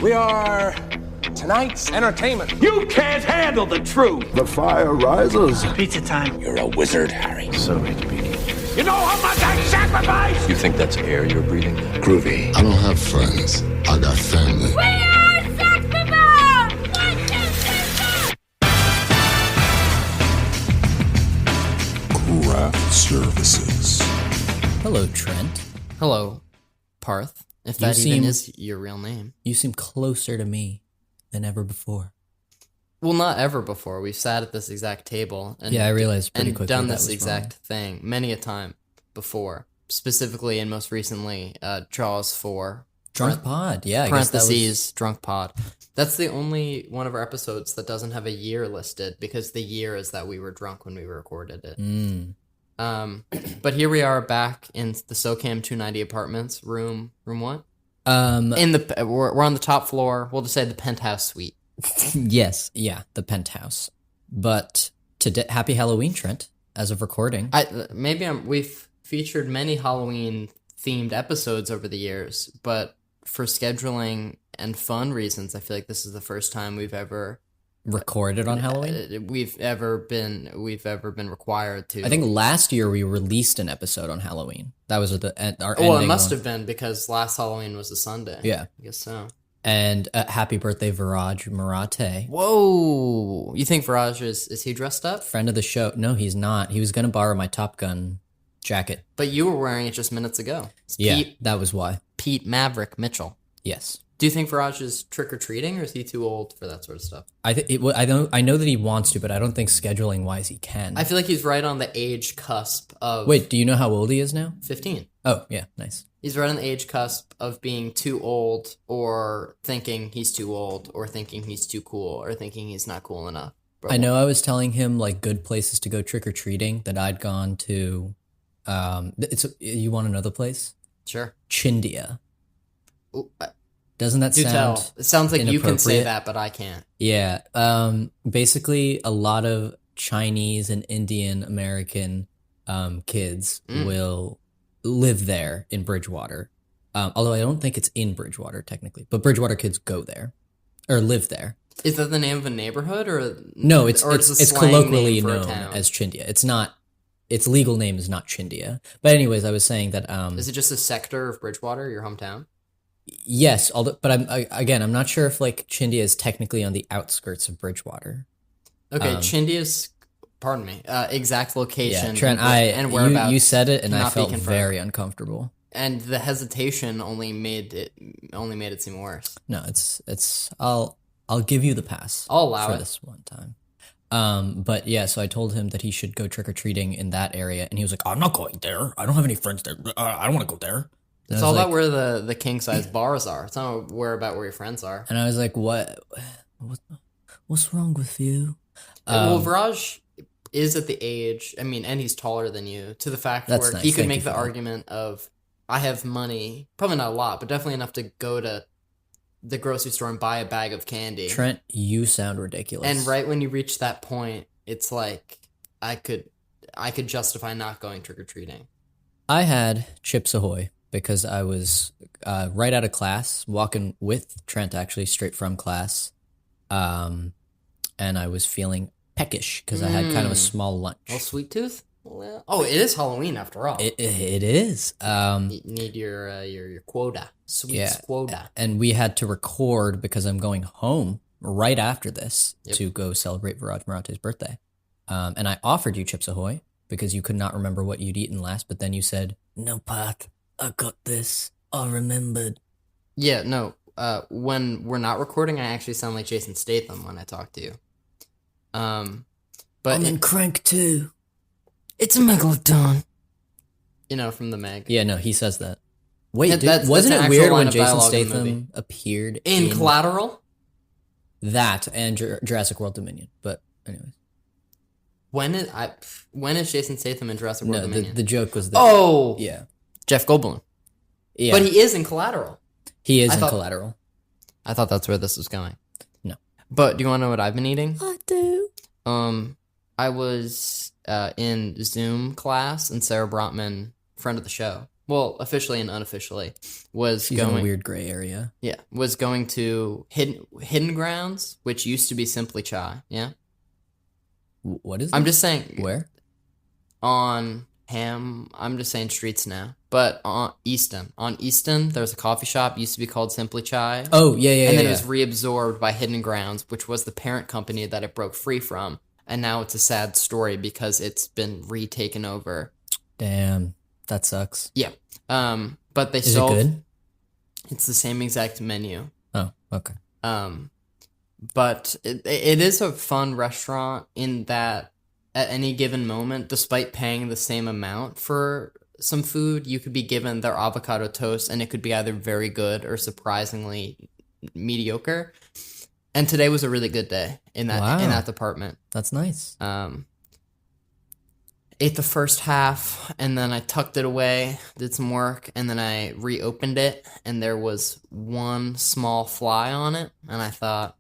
We are tonight's entertainment. You can't handle the truth. The fire rises. Pizza time. You're a wizard, Harry. So it begins. You know how much I sacrifice? You think that's air you're breathing? Groovy. I don't have friends. I got family. We are Sex Bomb! 1, 2, 3, 4! Craft Services. Hello, Trent. Hello, Parth, if that even is your real name. You seem closer to me than ever before. Well, not ever before. We've sat at this exact table and I realized pretty quickly done that this was exact wrong. thing many a time before. Specifically and most recently, Jaws 4. Drunk Pod, yeah. Parentheses, Drunk Pod. That's the only one of our episodes that doesn't have a year listed because the year is that we were drunk when we recorded it. But here we are back in the SoCam 290 apartments, room what? We're on the top floor. We'll just say the penthouse suite. Yes, yeah, the penthouse. But today, happy Halloween, Trent, as of recording. We've featured many Halloween themed episodes over the years, but for scheduling and fun reasons, I feel like this is the first time we've ever recorded on Halloween. We've ever been required to. I think last year we released an episode on Halloween. That was our ending. Well, it must have been because last Halloween was a Sunday. Yeah, I guess so. And happy birthday, Marathe. Whoa! You think Viraj is he dressed up? Friend of the show. No, he's not. He was going to borrow my Top Gun jacket. But you were wearing it just minutes ago. Yeah, that was why. Pete Maverick Mitchell. Yes. Do you think Viraj is trick-or-treating, or is he too old for that sort of stuff? I know that he wants to, but I don't think scheduling-wise he can. I feel like he's right on the age cusp of... Wait, do you know how old he is now? 15. Oh, yeah, nice. He's right on the age cusp of being too old, or thinking he's too old, or thinking he's too cool, or thinking he's not cool enough. I know I was telling him, like, good places to go trick-or-treating, that I'd gone to... you want to know the place? Sure. Chindia. Ooh, Doesn't that sound tell. It sounds like you can say that, but I can't. Yeah. Basically, a lot of Chinese and Indian American kids will live there in Bridgewater. Although I don't think it's in Bridgewater, technically. But Bridgewater kids go there. Or live there. Is that the name of a neighborhood? Or no, it's colloquially known known as Chindia. It's not... Its legal name is not Chindia. But anyways, I was saying that... is it just a sector of Bridgewater, your hometown? Yes, but I'm not sure if like Chindia is technically on the outskirts of Bridgewater. Okay, Chindia's, pardon me, exact location. Yeah, Trent, and whereabouts. You said it, and I felt very uncomfortable. And the hesitation only made it seem worse. No, it's. I'll give you the pass. I'll allow for it this one time. But yeah, so I told him that he should go trick or treating in that area, and he was like, "I'm not going there. I don't have any friends there. I don't want to go there." It's all about where the king size bars are. It's not where your friends are. And I was like, what's wrong with you? Well, Viraj is at the age, and he's taller than you, to the fact where nice. He could make the argument of, I have money, probably not a lot, but definitely enough to go to the grocery store and buy a bag of candy. Trent, you sound ridiculous. And right when you reach that point, it's like, I could justify not going trick-or-treating. I had Chips Ahoy. Because I was right out of class, walking with Trent, actually, straight from class. And I was feeling peckish because I had kind of a small lunch. Oh, sweet tooth? Well, it is Halloween after all. It is. You need your quota. Sweets quota. And we had to record because I'm going home right after this to go celebrate Viraj Marathe's birthday. And I offered you Chips Ahoy because you could not remember what you'd eaten last, but then you said, "No, Parth. I got this. I remembered." Yeah, no. When we're not recording, I actually sound like Jason Statham when I talk to you. But I'm in Crank 2. It's a megalodon. From the Meg. Yeah, no, he says that. Wait, wasn't it weird when Jason Statham appeared in Collateral? That and Jurassic World Dominion. But anyways. When is Jason Statham in Jurassic World Dominion? The joke was that. Oh! Yeah. Jeff Goldblum. Yeah. But he is in Collateral. He is in Collateral. I thought that's where this was going. No. But do you want to know what I've been eating? I do. I was in Zoom class, and Sarah Brotman, friend of the show, well, officially and unofficially, was She's in a going. weird gray area. Yeah, was going to Hidden Grounds, which used to be Simply Chai. Yeah, What is? I'm this? just saying Where? on Ham. I'm just saying streets now, but on Easton, there's a coffee shop used to be called Simply Chai. Oh yeah. And then yeah. it was reabsorbed by Hidden Grounds, which was the parent company that it broke free from. And now it's a sad story because it's been retaken over. Damn, that sucks. Yeah. But they Is sold. it good? It's the same exact menu. Oh, okay. But it is a fun restaurant in that at any given moment, despite paying the same amount for some food, you could be given their avocado toast and it could be either very good or surprisingly mediocre. And today was a really good day in that department. That's nice. Ate the first half and then I tucked it away, did some work, and then I reopened it and there was one small fly on it, and I thought,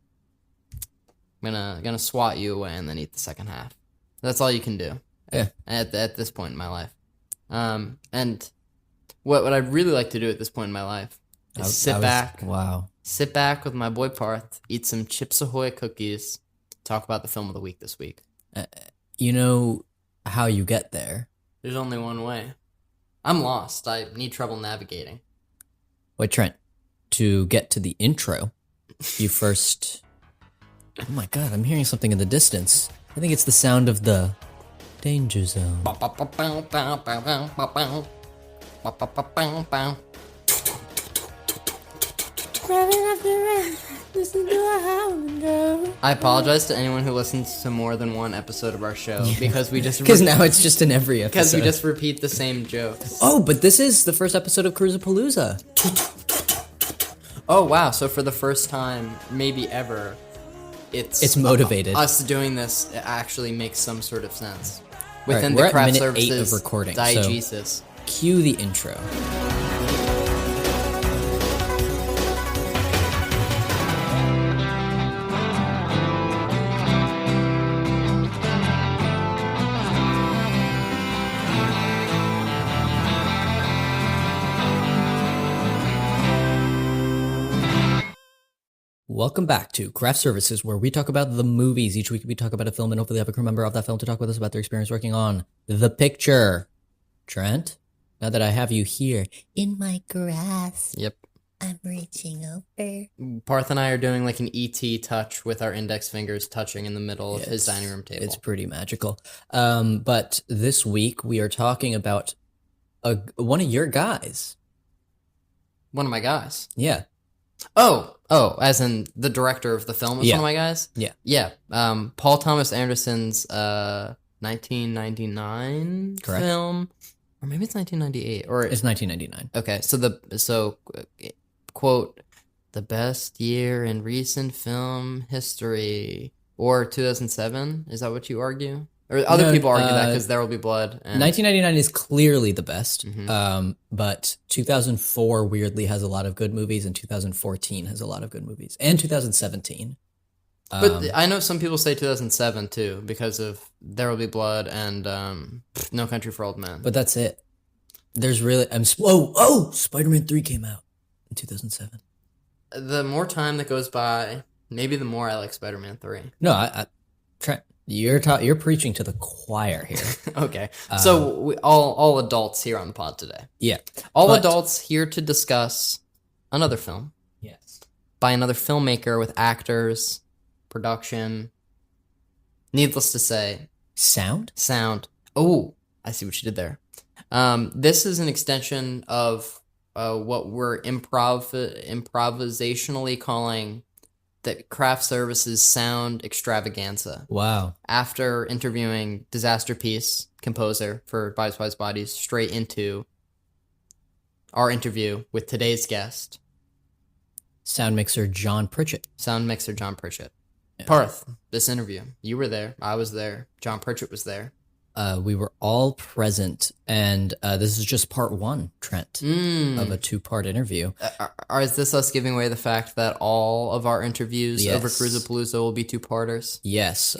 I'm gonna swat you away and then eat the second half. That's all you can do. Yeah. At this point in my life. And what I'd really like to do at this point in my life is sit back with my boy Parth, eat some Chips Ahoy cookies, talk about the film of the week this week. You know how you get there? There's only one way. I'm lost. I need trouble navigating. Wait, Trent. To get to the intro, you first. Oh my god! I'm hearing something in the distance. I think it's the sound of the danger zone. I apologize to anyone who listens to more than one episode of our show because we just Because now it's just in every episode. because we just repeat the same jokes. Oh, but this is the first episode of Cruisapalooza. Oh wow! So for the first time, maybe ever, it's motivated. Us doing this actually makes some sort of sense All right, within we're the at craft minute 8 services of recording. So diegesis. cue the intro. Welcome back to Craft Services, where we talk about the movies. Each week we talk about a film and hopefully have a crew member of that film to talk with us about their experience working on the picture. Trent, now that I have you here in my grasp, Yep. I'm reaching over. Parth and I are doing like an ET touch with our index fingers touching in the middle of his dining room table. It's pretty magical. But this week we are talking about one of your guys. One of my guys. Yeah. Oh, as in the director of the film is Yeah. one of my guys? Yeah. Yeah. Paul Thomas Anderson's 1999 Correct. film. Or maybe it's 1998. Or It's 1999. okay, so quote, the best year in recent film history, or 2007. Is that what you argue? Or other No, people argue that because There Will Be Blood. And 1999 is clearly the best, Mm-hmm. but 2004 weirdly has a lot of good movies, and 2014 has a lot of good movies, and 2017. But I know some people say 2007 too because of There Will Be Blood and No Country for Old Men. But that's it. There's really Spider-Man 3 came out in 2007. The more time that goes by, maybe the more I like Spider-Man 3. No, I Trent, you're preaching to the choir here. Okay, so we all adults here on the pod today. Yeah, All but- adults here to discuss another film Yes. by another filmmaker with actors, production. Needless to say, Sound? Oh, I see what you did there. This is an extension of what we're improvisationally calling the craft services sound extravaganza. Wow. After interviewing Disaster Piece, composer for Bodies, Wise Bodies, straight into our interview with today's guest, Sound mixer John Pritchett. sound mixer John Pritchett. Parth, this interview, you were there, I was there, John Pritchett was there. We were all present, and this is just part 1, Trent, of a 2-part interview. Is this us giving away the fact that all of our interviews Yes. over Cruisapalooza will be 2-parters? Yes.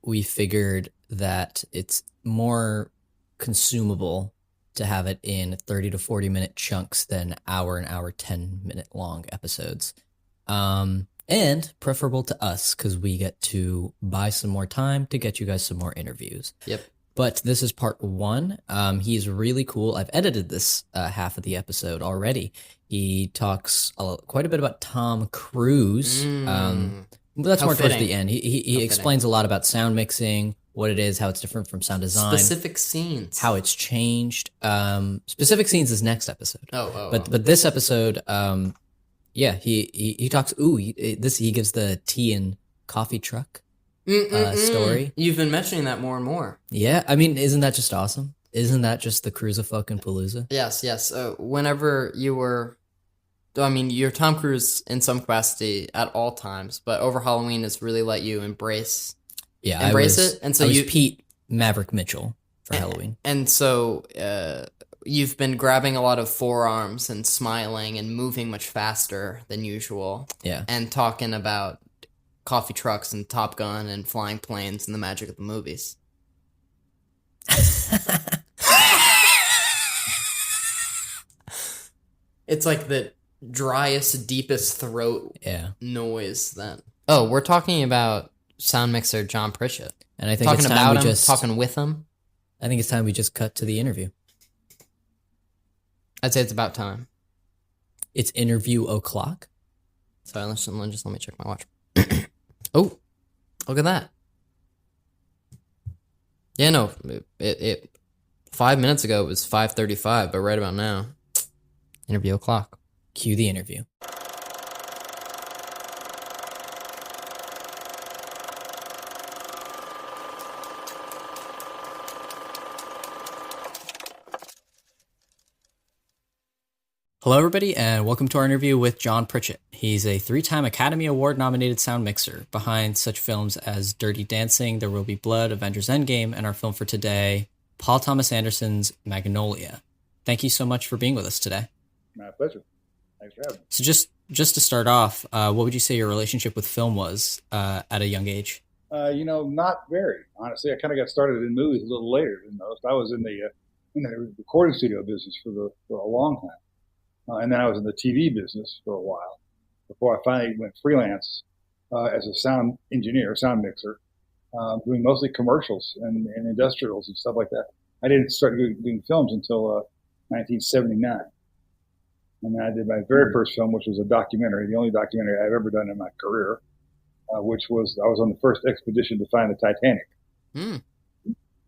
We figured that it's more consumable to have it in 30 to 40 minute chunks than an hour 10 minute long episodes. And preferable to us because we get to buy some more time to get you guys some more interviews. Yep. But this is part 1. He's really cool. I've edited this half of the episode already. He talks quite a bit about Tom Cruise. That's How more towards fitting. the end. He explains a lot about sound mixing, what it is, how it's different from sound design. Specific scenes. How it's changed. Specific scenes is next episode. But this episode, he talks. He gives the tea and coffee truck story. You've been mentioning that more and more. Yeah, I mean, isn't that just awesome? Isn't that just the cruise of fucking Palooza? Yes. Whenever you were, you're Tom Cruise in some capacity at all times, but over Halloween has really let you embrace it. And so I was Pete Maverick Mitchell for Halloween. And so you've been grabbing a lot of forearms and smiling and moving much faster than usual. Yeah. And talking about coffee trucks and Top Gun and flying planes and the magic of the movies. It's like the driest, deepest throat noise then. Oh, we're talking about sound mixer John Pritchett. And I think talking it's time about we him, just talking with him. I think it's time we just cut to the interview. I'd say it's about time. It's interview o'clock. Sorry, just let me check my watch. Oh, look at that. Yeah, no, it 5 minutes ago it was 5:35, but right about now, interview o'clock. Cue the interview. Hello, everybody, and welcome to our interview with John Pritchett. He's a 3-time Academy Award-nominated sound mixer behind such films as Dirty Dancing, There Will Be Blood, Avengers Endgame, and our film for today, Paul Thomas Anderson's Magnolia. Thank you so much for being with us today. My pleasure. Thanks for having me. So just to start off, what would you say your relationship with film was at a young age? Not very. Honestly, I kind of got started in movies a little later than most. I was in the recording studio business for a long time. And then I was in the TV business for a while before I finally went freelance as a sound engineer, sound mixer, doing mostly commercials and industrials and stuff like that. I didn't start doing films until 1979. And then I did my very first film, which was a documentary, the only documentary I've ever done in my career, which was I was on the first expedition to find the Titanic.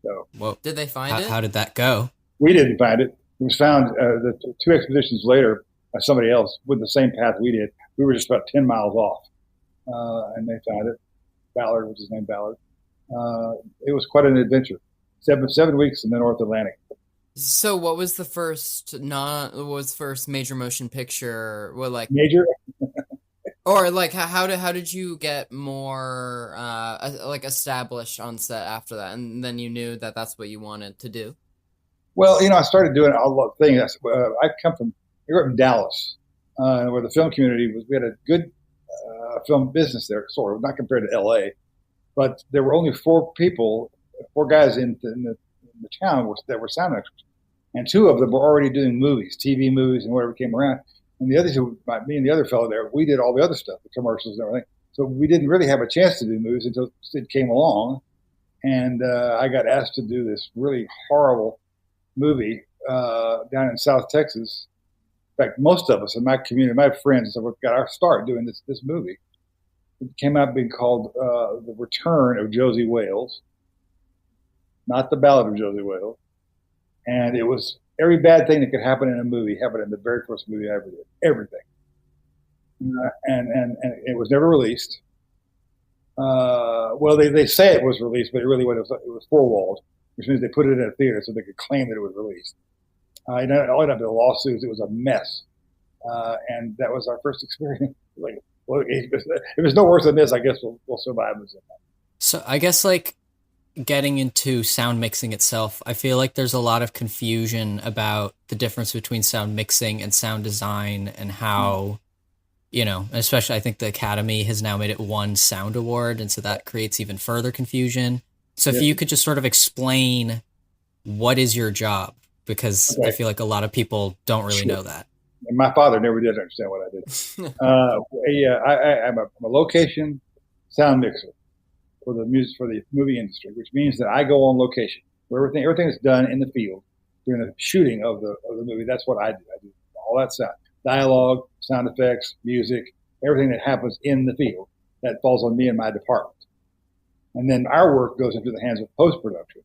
So, Well, Did they find it? How did that go? we didn't find it. It was found the 2 expeditions later by somebody else with the same path we did. We were just about 10 miles off, and they found it. Ballard was his name, Ballard. It was quite an adventure. 7 weeks in the North Atlantic. So, what was the first major motion picture? What Major? or how did you get more established on set after that, and then you knew that that's what you wanted to do? Well, I started doing a lot of things. I grew up in Dallas, where the film community was. We had a good film business there, sort of, not compared to L.A., but there were only 4 guys in the town that were sound experts, and 2 of them were already doing movies, TV movies, and whatever came around. And the other 2, me and the other fellow there, we did all the other stuff, the commercials and everything. So we didn't really have a chance to do movies until Sid came along, and I got asked to do this really horrible movie down in South Texas. In fact, most of us in my community, my friends, got our start doing this movie. It came out being called The Return of Josie Wales, not The Ballad of Josie Wales. And it was every bad thing that could happen in a movie happened in the very first movie I ever did. Everything. And it was never released. Well, they say it was released, but it really wasn't. It was 4-walled, which means they put it in a theater so they could claim that it was released. All ended up in lawsuits. It was a mess. And that was our first experience. If it's no worse than this, I guess we'll survive this. So I guess getting into sound mixing itself, I feel like there's a lot of confusion about the difference between sound mixing and sound design and how, especially I think the Academy has now made it one sound award. And so that creates even further confusion. So if you could just sort of explain what is your job because Okay. I feel like a lot of people don't really know that. And my father never did understand what I did. I'm a location sound mixer for the music for the movie industry, which means that I go on location where everything is done in the field during the shooting of the movie. That's what I do. I do all that sound, dialogue, sound effects, music, everything that happens in the field that falls on me and my department. And then our work goes into the hands of post production,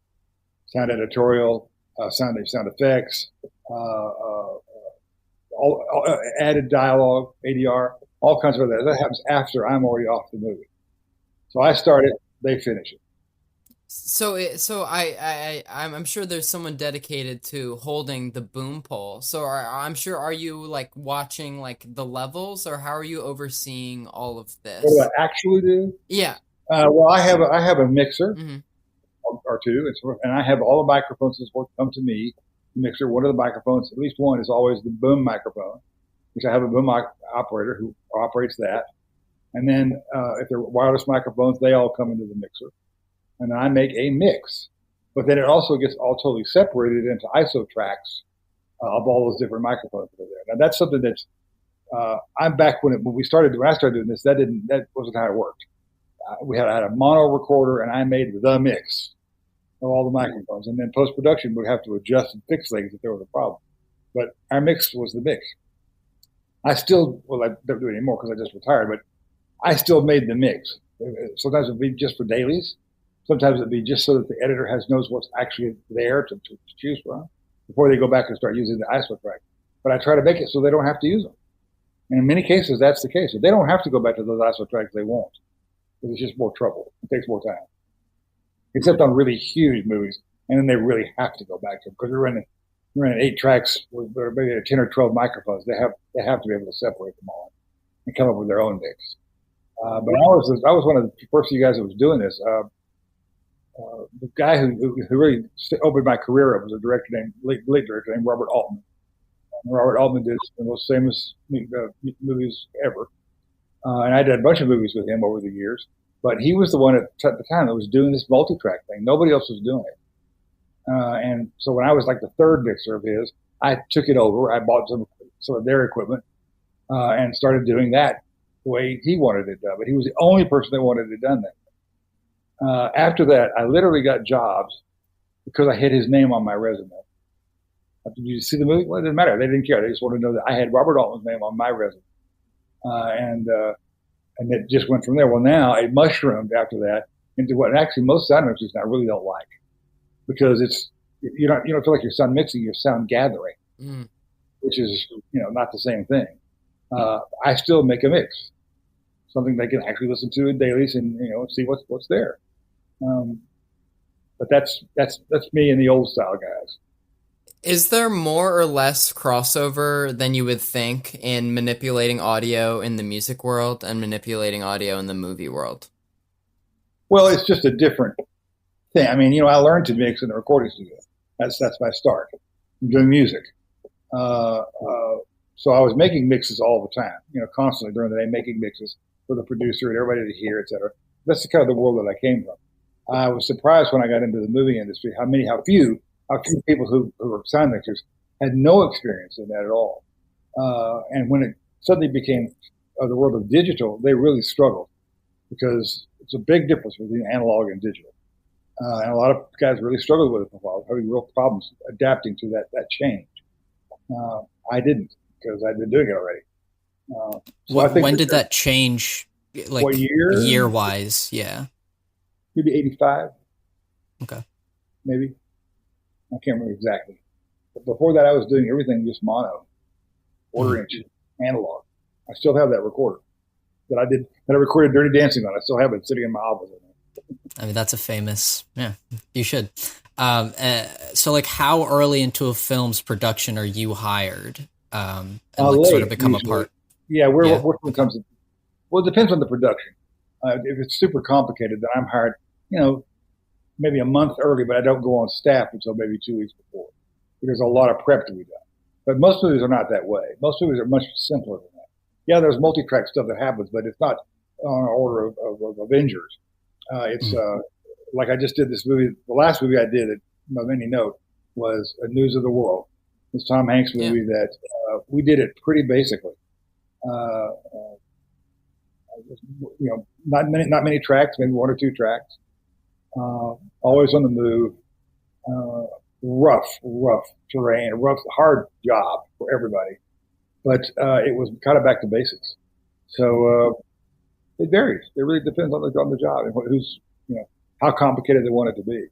sound editorial, sound effects, all added dialogue, ADR, all kinds of that. That happens after I'm already off the movie. So I start it, they finish it. I'm sure there's someone dedicated to holding the boom pole. So I'm sure, are you like watching like the levels, or how are you overseeing all of this? What do I actually do? Yeah. Well, I have a mixer Mhm. or two, and I have all the microphones that come to me. The mixer, one of the microphones, at least one, is always the boom microphone, which I have a boom operator who operates that. And then if they're wireless microphones, they all come into the mixer. And I make a mix. But then it also gets all totally separated into ISO tracks of all those different microphones that are there. Now that's something that's I'm back when I started doing this. That wasn't how it worked. I had a mono recorder, and I made the mix of all the microphones, and then post production would have to adjust and fix things if there was a problem. But our mix was the mix. I don't do it anymore because I just retired, but I still made the mix. Sometimes it'd be just for dailies. Sometimes it'd be just so that the editor knows what's actually there to choose from before they go back and start using the ISO track. But I try to make it so they don't have to use them. And in many cases, that's the case. If they don't have to go back to those ISO tracks, they won't. Because it's just more trouble. It takes more time. Except on really huge movies. And then they really have to go back to them because we're running 8 tracks with maybe 10 or 12 microphones. They have to be able to separate them all and come up with their own mix. But I was one of the first few guys that was doing this. The guy who really opened my career up was a late director named Robert Altman. And Robert Altman did the most famous movies ever. And I did a bunch of movies with him over the years. But he was the one at the time that was doing this multi-track thing. Nobody else was doing it. And so when I was like the third mixer of his, I took it over. I bought some of their equipment and started doing that the way he wanted it done. But he was the only person that wanted it done that. After that, I literally got jobs because I had his name on my resume. Did you see the movie? Well, it didn't matter. They didn't care. They just wanted to know that I had Robert Altman's name on my resume. And it just went from there. Well, now it mushroomed after that into what actually most sound mixers I really don't like, because you don't feel like you're sound mixing, you're sound gathering, which is not the same thing. I still make a mix, something they can actually listen to in dailies and see what's there. But that's me and the old style guys. Is there more or less crossover than you would think in manipulating audio in the music world and manipulating audio in the movie world? Well, it's just a different thing. I mean, I learned to mix in the recording studio. That's my start. I'm doing music. So I was making mixes all the time, constantly during the day, making mixes for the producer and everybody to hear, et cetera. That's the kind of the world that I came from. I was surprised when I got into the movie industry how few people who were sound mixers had no experience in that at all. And when it suddenly became the world of digital, they really struggled because it's a big difference between analog and digital. And a lot of guys really struggled with it for a while, having real problems adapting to that change. I didn't, because I'd been doing it already. When did that change? Like what year? Year-wise, yeah. Maybe 85. Okay. Maybe. I can't remember exactly. But before that, I was doing everything just mono, quarter-inch, analog. I still have that recorder that I recorded Dirty Dancing on. I still have it sitting in my office. I mean, that's a famous, yeah, you should. So like how early into a film's production are you hired? And late, sort of become usually. a part? Yeah, it depends on the production. If it's super complicated, then I'm hired, maybe a month early, but I don't go on staff until maybe 2 weeks before. There's a lot of prep to be done. But most movies are not that way. Most movies are much simpler than that. Yeah, there's multi-track stuff that happens, but it's not on an order of Avengers. It's like I just did this movie. The last movie I did, of any note, was News of the World. This Tom Hanks movie that we did it pretty basically. Not many tracks, maybe 1 or 2 tracks. Always on the move. Rough terrain, hard job for everybody. But it was kind of back to basics. So it varies. It really depends on the job and who's how complicated they want it to be.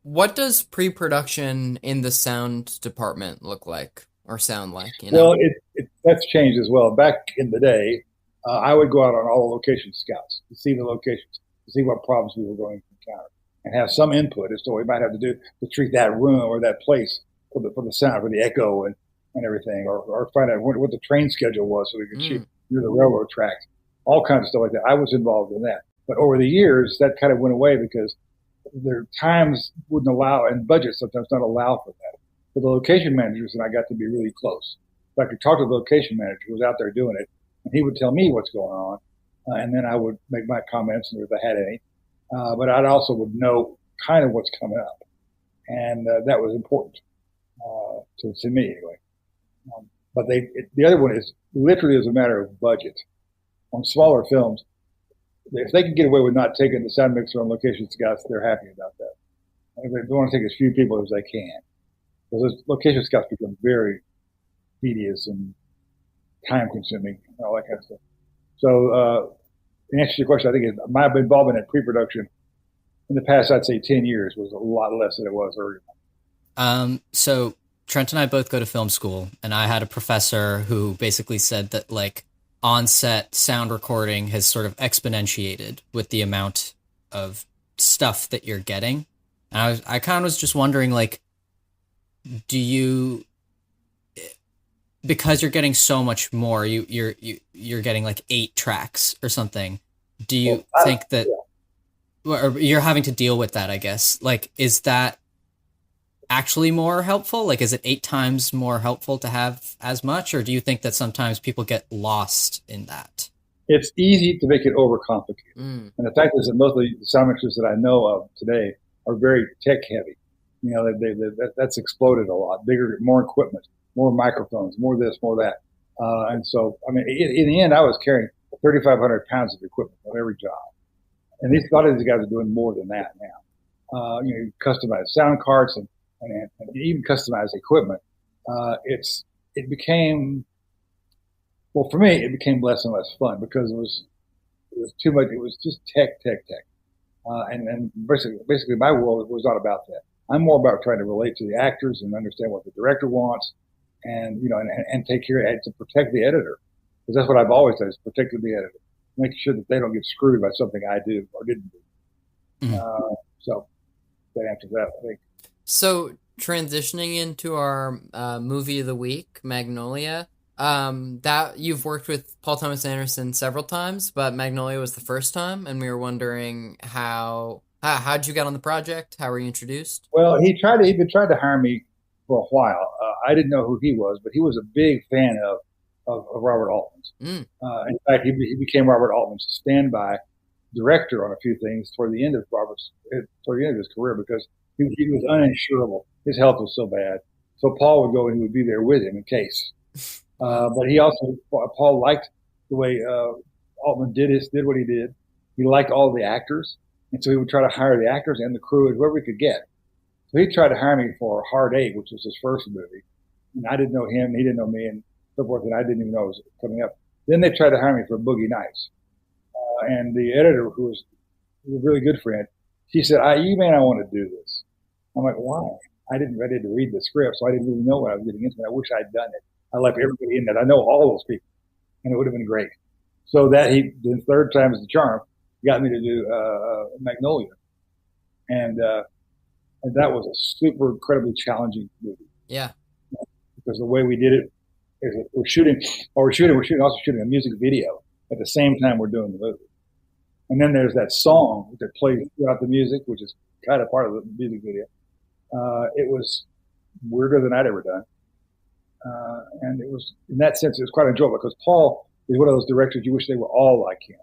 What does pre-production in the sound department look like or sound like? You know? Well, that's changed as well. Back in the day, I would go out on all the location scouts to see the locations, to see what problems we were going to encounter, and have some input as to what we might have to do to treat that room or that place for the sound, for the echo and everything, or find out what the train schedule was so we could shoot near the railroad tracks, all kinds of stuff like that. I was involved in that. But over the years, that kind of went away because their times wouldn't allow, and budgets sometimes don't allow for that. But the location managers and I got to be really close. So I could talk to the location manager who was out there doing it, and he would tell me what's going on, and then I would make my comments if I had any. But I also would know kind of what's coming up, and that was important to me anyway. But the other one is literally as a matter of budget. On smaller films, if they can get away with not taking the sound mixer on location scouts, they're happy about that. They want to take as few people as they can. Because those location scouts become very tedious and time-consuming and all that kind of stuff. So, in answer to your question, I think my involvement in pre-production in the past, I'd say 10 years, was a lot less than it was earlier. So Trent and I both go to film school, and I had a professor who basically said that like on-set sound recording has sort of exponentiated with the amount of stuff that you're getting. And I kind of was just wondering, like, do you, because you're getting so much more, you're getting like 8 tracks or something. Do you think that, or you're having to deal with that, I guess, like, is that actually more helpful? Like, is it 8 times more helpful to have as much, or do you think that sometimes people get lost in that? It's easy to make it overcomplicated. And the fact is that most of the sound mixers that I know of today are very tech heavy. You know, that's exploded a lot. Bigger, more equipment, more microphones, more this, more that. And so, I mean, in the end, I was carrying 3,500 pounds of equipment on every job. And a lot of these guys are doing more than that now. You customize sound cards and even customized equipment. It became, well, for me, it became less and less fun because it was too much. It was just tech. And basically my world was not about that. I'm more about trying to relate to the actors and understand what the director wants, and and take care to protect the editor, because that's what I've always done, is protected the editor, making sure that they don't get screwed by something I do or didn't do. So that answers that, I think. So transitioning into our movie of the week, Magnolia, that you've worked with Paul Thomas Anderson several times, but Magnolia was the first time, and we were wondering how'd you get on the project? How were you introduced? Well, he'd been trying to hire me for a while. I didn't know who he was, but he was a big fan of Robert Altman's. In fact, he became Robert Altman's standby director on a few things toward the end of his career, because he was uninsurable. His health was so bad. So Paul would go and he would be there with him in case. But Paul liked the way Altman did what he did. He liked all the actors. And so he would try to hire the actors and the crew, whoever we could get. So he tried to hire me for Hard Eight, which was his first movie. And I didn't know him, he didn't know me, and so forth, and I didn't even know it was coming up. Then they tried to hire me for Boogie Nights. And the editor, who was a really good friend, she said, you may not want to do this. I'm like, why? I didn't ready to read the script, so I didn't really know what I was getting into. I wish I'd done it. I left everybody in that. I know all those people, and it would have been great. So the third time is the charm, got me to do Magnolia, and that was a super incredibly challenging movie. Yeah, because the way we did it is we're also shooting a music video at the same time we're doing the movie, and then there's that song that plays throughout the music, which is kind of part of the music video. It was weirder than I'd ever done, and it was, in that sense, it was quite enjoyable, because Paul is one of those directors you wish they were all like him,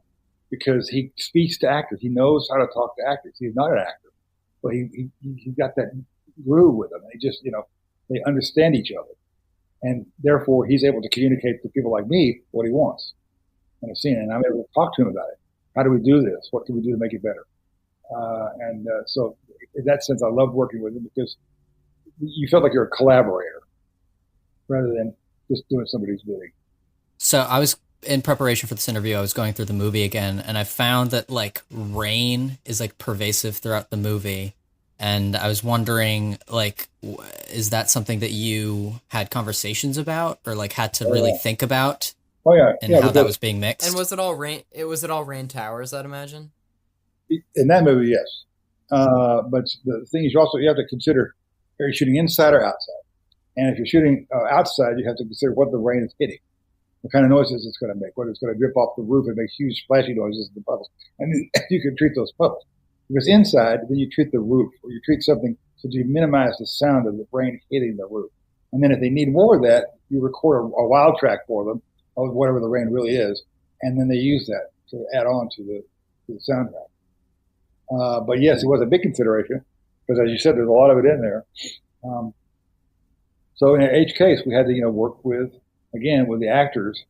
because he speaks to actors. He knows how to talk to actors. He's not an actor, but he got that grew with him. They just, they understand each other. And therefore, he's able to communicate to people like me what he wants in a scene. And I'm able to talk to him about it. How do we do this? What can we do to make it better? So in that sense, I loved working with him because you felt like you're a collaborator rather than just doing somebody's bidding. So I was, in preparation for this interview, I was going through the movie again, and I found that like rain is like pervasive throughout the movie. And I was wondering, like, is that something that you had conversations about or like had to really think about? Oh yeah. And how that was being mixed? And was it all rain? Was it all rain towers, I'd imagine? In that movie, yes. But the thing is, you have to consider, are you shooting inside or outside? And if you're shooting outside, you have to consider what the rain is hitting, what kind of noises it's going to make, whether it's going to drip off the roof and make huge splashy noises in the puddles. And then you can treat those puddles. Because inside, then you treat the roof, or you treat something so you minimize the sound of the rain hitting the roof. And then if they need more of that, you record a wild track for them of whatever the rain really is, and then they use that to add on to the soundtrack. But yes, it was a big consideration because, as you said, there's a lot of it in there. So in each case, we had to, work with the actors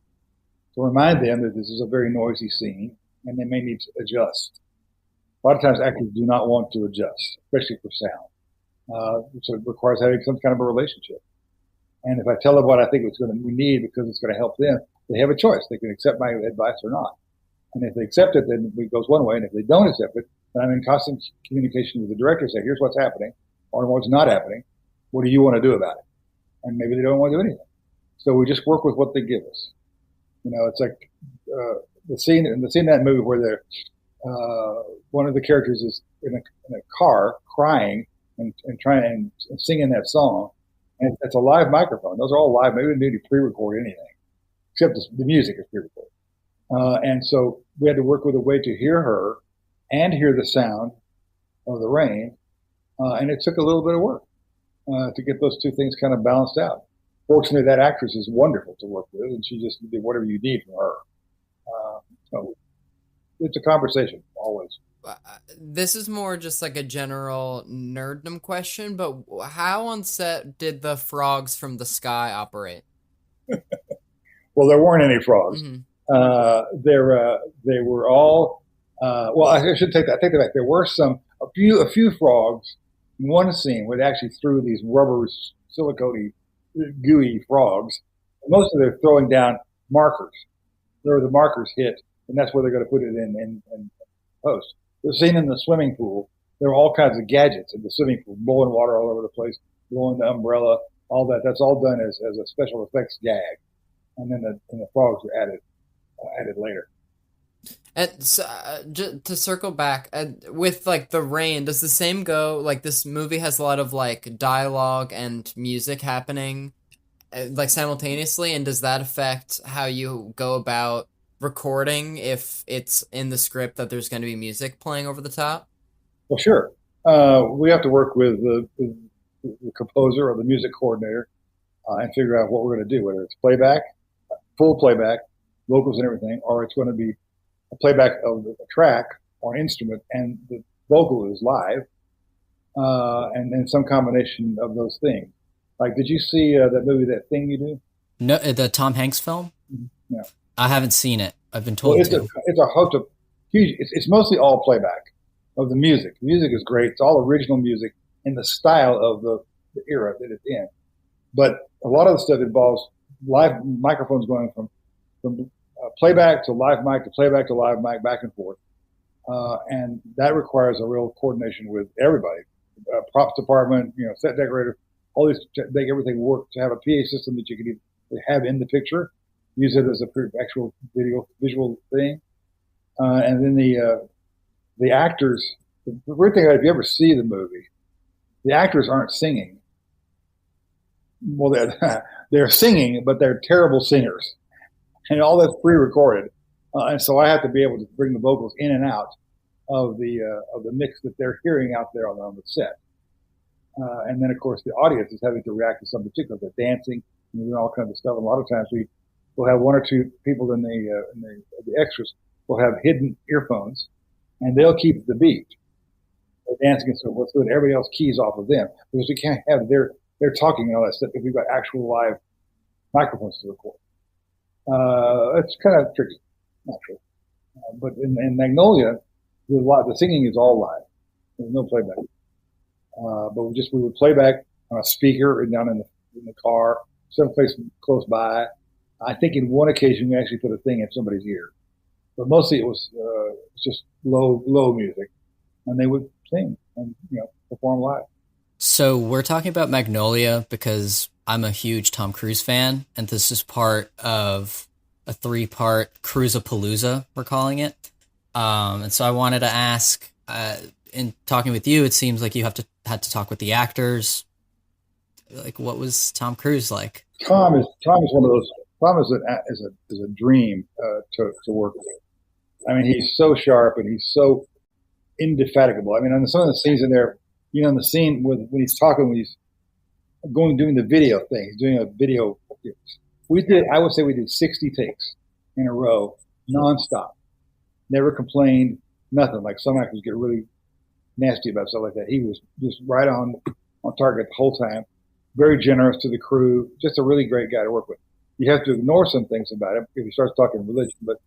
to remind them that this is a very noisy scene and they may need to adjust. A lot of times actors do not want to adjust, especially for sound. So it requires having some kind of a relationship. And if I tell them what I think we need because it's going to help them, they have a choice. They can accept my advice or not. And if they accept it, then it goes one way. And if they don't accept it, then I'm in constant communication with the director saying, here's what's happening or what's not happening. What do you want to do about it? And maybe they don't want to do anything. So we just work with what they give us. It's like the scene in that movie where one of the characters is in a car crying and trying and singing that song. And it's a live microphone. Those are all live. Maybe we didn't need to pre-record anything, except the music is pre-recorded. And so we had to work with a way to hear her and hear the sound of the rain. And it took a little bit of work to get those two things kind of balanced out. Fortunately, that actress is wonderful to work with, and she just did whatever you need from her. So it's a conversation, always. This is more just like a general nerddom question, but how on set did the frogs from the sky operate? Well, there weren't any frogs. Mm-hmm. They were all. Well, I should take that. Take that back. There were a few frogs in one scene where they actually threw these rubber, silicone, gooey frogs. Most of them are throwing down markers. There the markers hit, and that's where they're going to put it in post. The scene in the swimming pool, there were all kinds of gadgets in the swimming pool, blowing water all over the place, blowing the umbrella, all that. That's all done as a special effects gag. And then the frogs were added later. And so, to circle back, with like the rain, does the same go? Like this movie has a lot of like dialogue and music happening like simultaneously, and does that affect how you go about recording if it's in the script that there's going to be music playing over the top? Well, sure. We have to work with the composer or the music coordinator and figure out what we're going to do, whether it's playback, full playback, vocals and everything, or it's going to be a playback of a track or an instrument and the vocal is live, and then some combination of those things. Like, did you see that movie, That Thing You Do? No, the Tom Hanks film? Yeah. I haven't seen it. I've been told it's a host of huge. It's mostly all playback of the music. The music is great. It's all original music in the style of the era that it's in. But a lot of the stuff involves live microphones going from playback to live mic to playback to live mic, back and forth, and that requires a real coordination with everybody, props department, set decorator, all these to make everything work. To have a PA system that you can either have in the picture, use it as a actual visual thing, and then the actors. The weird thing, if you ever see the movie, the actors aren't singing. Well, they're singing, but they're terrible singers, and all that's pre-recorded. And so I have to be able to bring the vocals in and out of the mix that they're hearing out there on the set. And then, of course, the audience is having to react to something particular. They're dancing and doing all kinds of stuff. And a lot of times we'll have one or two people in the extras will have hidden earphones, and they'll keep the beat. But dancing and so forth, so that everybody else keys off of them, because we can't have their talking and all that stuff if we've got actual live microphones to record. It's kind of tricky, not true. But in Magnolia, the singing is all live. There's no playback. But we would play back on a speaker and down in the car, someplace close by. I think in one occasion we actually put a thing in somebody's ear, but mostly it was just low music, and they would sing and perform live. So we're talking about Magnolia because I'm a huge Tom Cruise fan, and this is part of a 3-part Cruise-a-Palooza, we're calling it. And so I wanted to ask, in talking with you, it seems like you had to talk with the actors. Like, what was Tom Cruise like? Tom is one of those. Tom is a dream to work with. I mean, he's so sharp and he's so indefatigable. I mean, on some of the scenes in there, in the scene when he's talking, when he's doing the video thing, he's doing a video. I would say we did 60 takes in a row, nonstop. Never complained, nothing. Like some actors get really nasty about stuff like that. He was just right on target the whole time. Very generous to the crew. Just a really great guy to work with. You have to ignore some things about him if he starts talking religion. But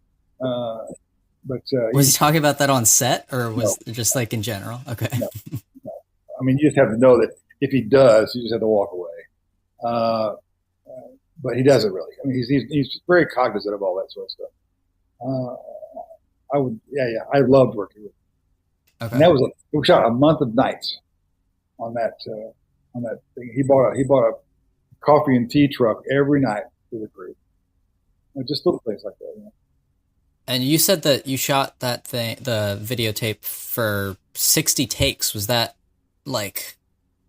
was he talking about that on set, or was it just like in general? Okay. No. I mean, you just have to know that if he does, you just have to walk away. But he doesn't really. I mean, he's very cognizant of all that sort of stuff. I loved working with him. Okay. And we shot a month of nights on that thing. He bought a coffee and tea truck every night for the crew. Just little things like that. And you said that you shot that thing, the videotape, for 60 takes. Was that like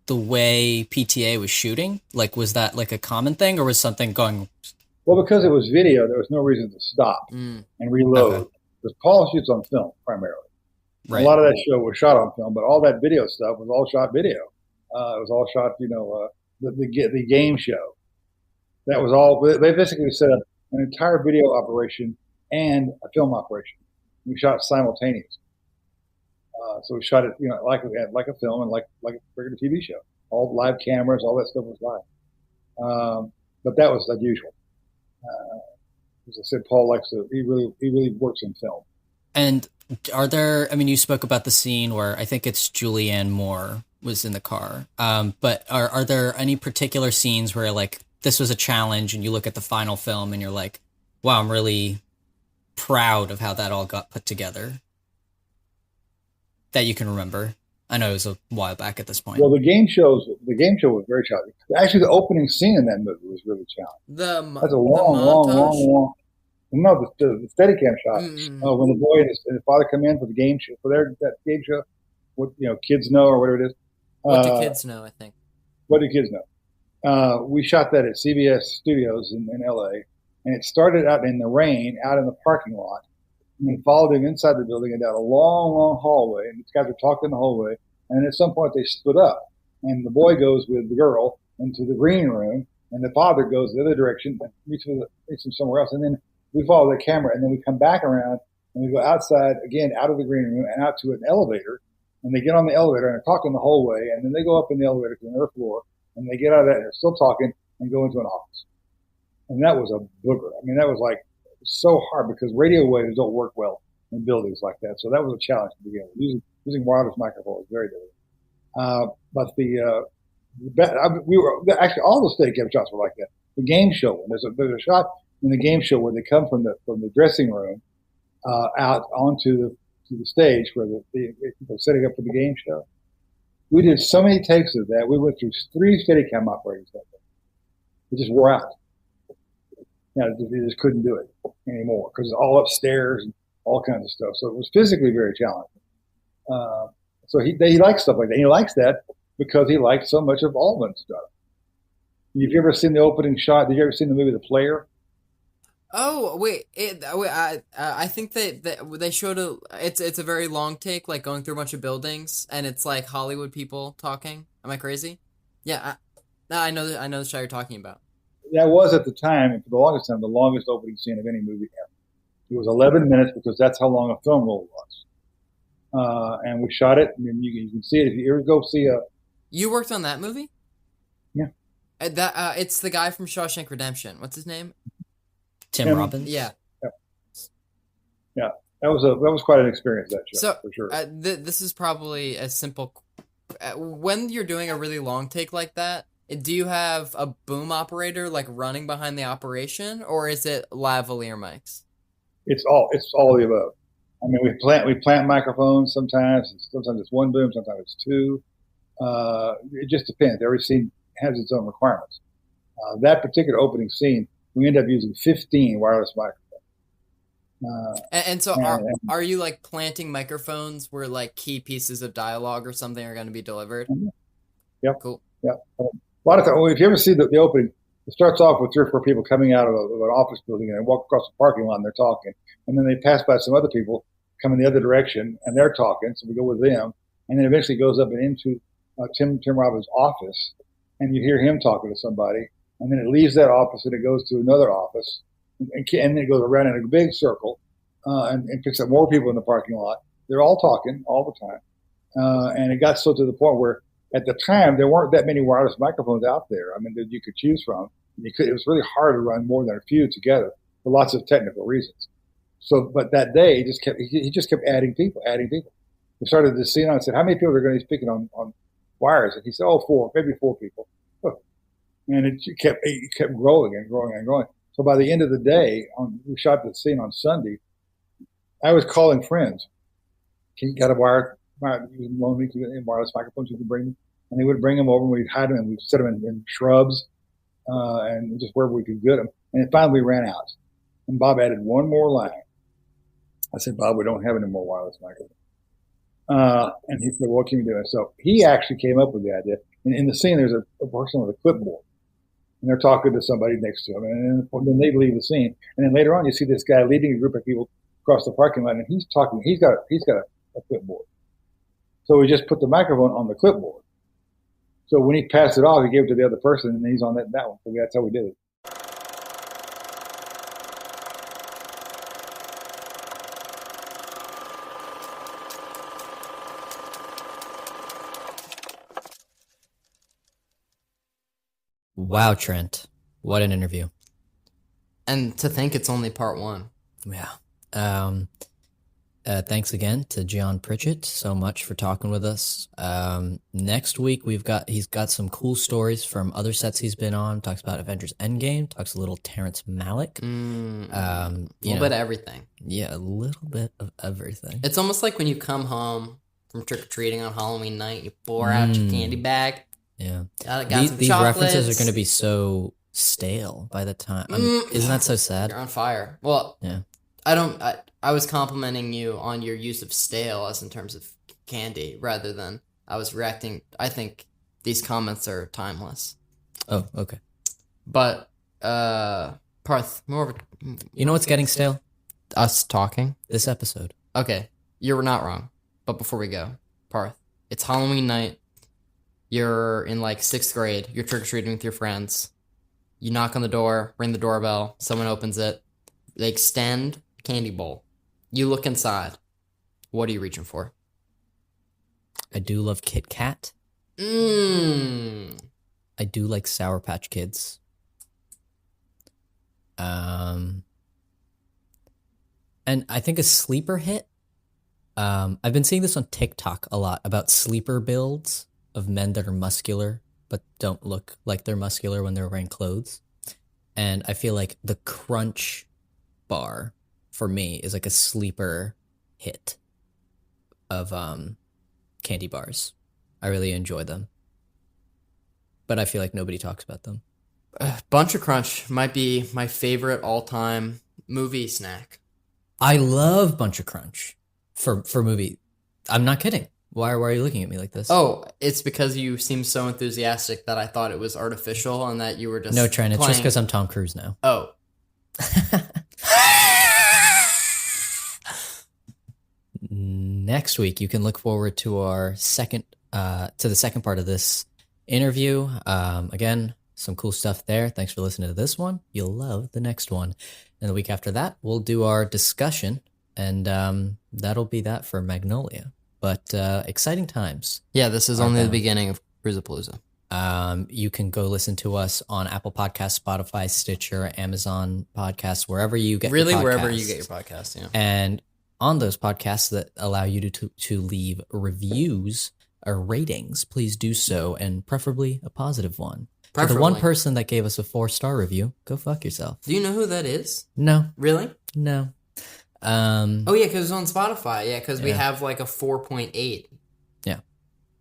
the way PTA was shooting? Like, was that like a common thing, or was something going? Well, because it was video, there was no reason to stop and reload. Okay. Because Paul shoots on film primarily. Right. A lot of that show was shot on film, but all that video stuff was all shot video. It was all shot, the game show. That was all. They basically set up an entire video operation and a film operation. We shot simultaneously. So we shot it, like a film and like a regular TV show. All live cameras, all that stuff was live. But that was unusual. As I said, Paul he really works in film. And are there, I mean, you spoke about the scene where I think it's Julianne Moore was in the car. But are there any particular scenes where like this was a challenge and you look at the final film and you're like, wow, I'm really proud of how that all got put together? That you can remember. I know it was a while back at this point. Well, the game show was very challenging. Actually, the opening scene in that movie was really challenging. That's a long. No, the Steadicam shot. When the boy and his father come in for the game show, that game show, what kids know or whatever it is. What do kids know? I think. What do kids know? We shot that at CBS Studios in LA, and it started out in the rain, out in the parking lot. And we followed him inside the building and down a long hallway. And these guys were talking in the hallway. And at some point they split up. And the boy goes with the girl into the green room. And the father goes the other direction and meets him somewhere else. And then we follow the camera. And then we come back around and we go outside again, out of the green room and out to an elevator. And they get on the elevator and they're talking the whole way. And then they go up in the elevator to another floor. And they get out of that and they're still talking and go into an office. And that was a booger. I mean, that was like, so hard because radio waves don't work well in buildings like that. So that was a challenge to begin with. Using wireless microphone was very difficult. But we were actually all the Steadicam shots were like that. The game show one. There's a shot in the game show where they come from the dressing room out onto the stage where they're setting up for the game show. We did so many takes of that. We went through 3 Steadicam operators that day. It just wore out. They just couldn't do it anymore because it's all upstairs and all kinds of stuff. So it was physically very challenging. So he likes stuff like that. He likes that because he likes so much of Altman's stuff. Have you ever seen the opening shot? Did you ever see the movie The Player? Oh wait, I think they showed it's a very long take, like going through a bunch of buildings, and it's like Hollywood people talking. Am I crazy? Yeah, I know the show you're talking about. That was at the time, and for the longest time, the longest opening scene of any movie ever. It was 11 minutes because that's how long a film roll was. and we shot it. And you can see it if you ever go see a. You worked on that movie? Yeah. It's the guy from Shawshank Redemption. What's his name? Tim Robbins. Yeah. Yeah, that was quite an experience, that show, So for sure. this is probably a simple. When you're doing a really long take like that, do you have a boom operator like running behind the operation, or is it lavalier mics? It's all of the above. I mean, we plant microphones sometimes. Sometimes it's one boom, sometimes it's two. It just depends. Every scene has its own requirements. That particular opening scene, we end up using 15 wireless microphones. And so are you like planting microphones where like key pieces of dialogue or something are going to be delivered? Yep. Cool. Yep. A lot of times, if you ever see the opening, it starts off with 3 or 4 people coming out of an office building and they walk across the parking lot and they're talking. And then they pass by some other people coming the other direction and they're talking. So we go with them. And then eventually goes up and into Tim Robbins' office and you hear him talking to somebody. And then it leaves that office and it goes to another office. And then it goes around in a big circle and picks up more people in the parking lot. They're all talking all the time. And it got so to the point where at the time, there weren't that many wireless microphones out there. I mean, that you could choose from. It was really hard to run more than a few together for lots of technical reasons. So, but that day, he just kept adding people. We started the scene on and said, how many people are going to be speaking on wires? And he said, 4, maybe 4 people. And it kept growing and growing and growing. So by the end of the day, we shot the scene on Sunday. I was calling friends. Can you got a wireless microphones you can bring me? And they would bring them over and we'd hide them and we'd set them in shrubs and just wherever we could get them. And then finally we ran out. And Bob added one more line. I said, Bob, we don't have any more wireless microphones. And he said, well, what can we do? And so he actually came up with the idea. And in the scene, there's a person with a clipboard. And they're talking to somebody next to him. And then they leave the scene. And then later on, you see this guy leading a group of people across the parking lot. And he's talking. He's got a clipboard. So we just put the microphone on the clipboard. So when he passed it off, he gave it to the other person, and he's on that one. So that's how we did it. Wow, Trent. What an interview. And to think it's only part 1. Yeah. Thanks again to John Pritchett so much for talking with us. Next week he's got some cool stories from other sets he's been on. Talks about Avengers Endgame. Talks a little Terrence Malick. A little bit of everything. Yeah, a little bit of everything. It's almost like when you come home from trick or treating on Halloween night, you pour out your candy bag. Yeah, got these references are going to be so stale by the time. Isn't that so sad? You're on fire. Well, yeah. I was complimenting you on your use of stale as in terms of candy rather than I was reacting. I think these comments are timeless. Oh, okay. But, Parth, more of a... You know what's getting stale? Us talking? This episode. Okay, you're not wrong. But before we go, Parth, it's Halloween night. You're in like 6th grade. You're trick-or-treating with your friends. You knock on the door, ring the doorbell. Someone opens it. They extend candy bowl. You look inside. What are you reaching for? I do love Kit Kat. I do like Sour Patch Kids. And I think a sleeper hit. I've been seeing this on TikTok a lot about sleeper builds of men that are muscular but don't look like they're muscular when they're wearing clothes. And I feel like the Crunch bar for me is like a sleeper hit of candy bars. I really enjoy them, but I feel like nobody talks about them. Bunch of Crunch might be my favorite all-time movie snack. I love Bunch of Crunch for movie. I'm not kidding. Why are you looking at me like this? Oh, it's because you seem so enthusiastic that I thought it was artificial and that you were just no, Trent. It's playing... just because I'm Tom Cruise now. Oh. Next week, you can look forward to our second part of this interview. Again, some cool stuff there. Thanks for listening to this one. You'll love the next one. And the week after that, we'll do our discussion, and that'll be that for Magnolia. but exciting times. Yeah, this is only the beginning of Cruisapalooza. You can go listen to us on Apple Podcasts, Spotify, Stitcher, Amazon Podcasts, wherever you get your podcasts. Wherever you get your podcast, yeah. And on those podcasts that allow you to leave reviews or ratings, please do so, and preferably a positive one. For the one person that gave us a 4-star review, go fuck yourself. Do you know who that is? No. Really? No. Oh, yeah, because it's on Spotify. Yeah, because we have like a 4.8. Yeah.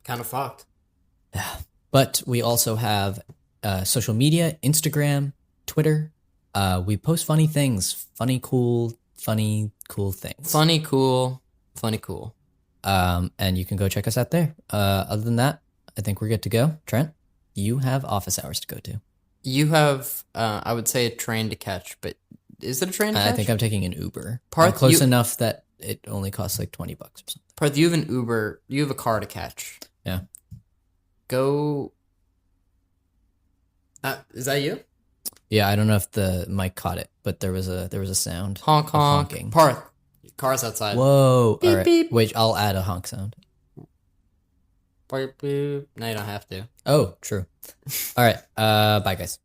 Kind of fucked. But we also have social media, Instagram, Twitter. We post funny things, funny, cool things. Funny, cool. And you can go check us out there. Other than that, I think we're good to go. Trent, you have office hours to go to. You have, I would say, a train to catch, but is it a train to catch? I think I'm taking an Uber. Parth, close enough that it only costs like $20 or something. Parth, you have an Uber. You have a car to catch. Yeah. Go. Is that you? Yeah, I don't know if the mic caught it, but there was a sound. Honk honk. Honking. Parth, car's outside. Whoa! Beep, all right. beep. Wait, I'll add a honk sound. Beep, beep. No, you don't have to. Oh, true. All right. Bye, guys.